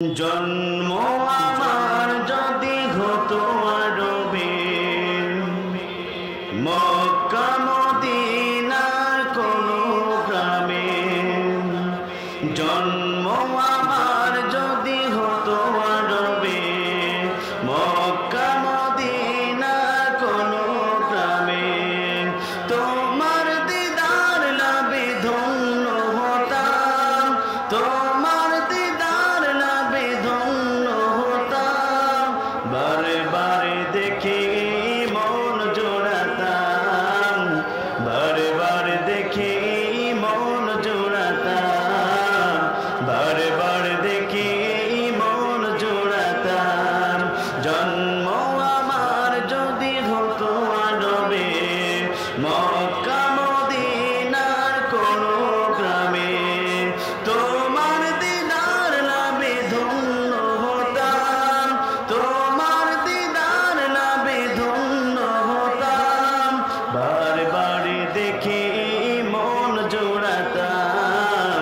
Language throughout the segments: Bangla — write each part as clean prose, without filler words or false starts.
জন্ম আমার যদি হতো আরবে, মক্কা মদিনার কোনো গ্রামে। জন্ম আমার যদি হতো আরবে, মক্কা মদিনার কোনো গ্রামে। তোমার দিদার লাভে ধন্য হতাম, তোমার দিদার লাভে ধন্য হতাম। বারে বারে দেখে মন জোড়াতাম, বারে বারে দেখে মন জোড়াতাম, বারে বারে দেখে মন জোড়াতাম। জন্ম আমার যদি হতো আরবে, মক্কা মদিনার কোনো গ্রামে। তোমার দিদার লাভে ধন্য হতাম, তোমার দিদার লাভে ধন্য হতাম। বারে বারে দেখে মন জোড়াতাম,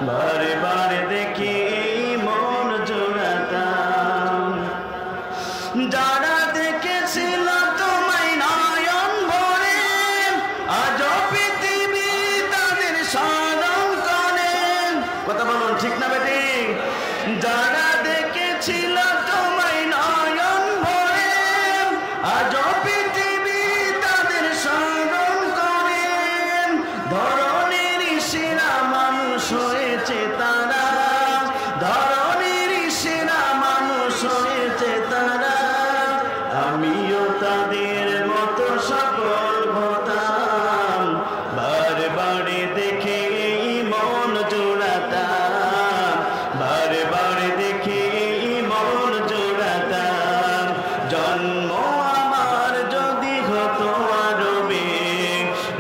বারে বারে দেখে মন জোড়াতাম। যারা দেখেছিল তোমায় নয়ন ভরে, আজ পৃথিবী তাদের স্মরণ করে। কথা বলুন, ঠিক না বেটি? যারা দেখেছিল তোমায় নয়ন ভরে, আজ পৃথিবী তাদের স্মরণ করে। ধরনের সেরা মানুষ হয়েছে তারা, ধরনের সেরা মানুষ হয়েছে তারা। আমিও তাদের মতো সফল হতাম, বারে বারে দেখে মন জোড়াতাম, বারে বারে দেখে মন জোড়াতাম। জন্ম আমার যদি হতো আরবে,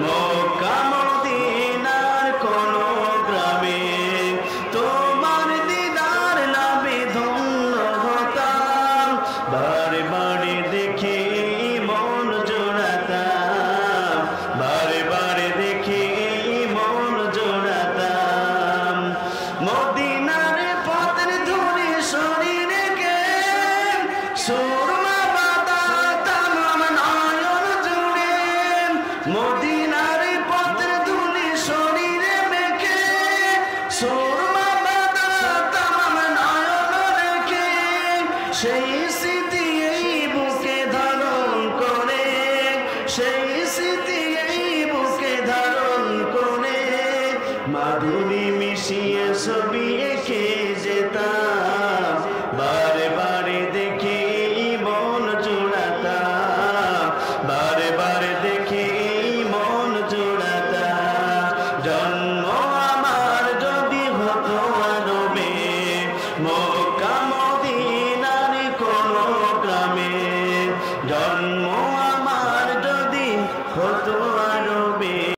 মক্কা মদিনার কোনো গ্রামে। তোমার দিদার লাভে ধন্য হতাম, বারে বারে দেখে মন জোড়াতাম, বারে বারে দেখে মন জোড়াতাম। মদিনার পথের ধুলি শরীরে গে, সুরমা বাঁধা তামাম নয়ন জুড়ে। মদিনার পথের ধুলি শরীরে মেখে, সুরমা বাঁধা তামাম নয়ন রেখে। সেই স্মৃতি এই বুকে ধারণ করে, সেই স্মৃতি এই বুকে ধারণ করে। মাধুরী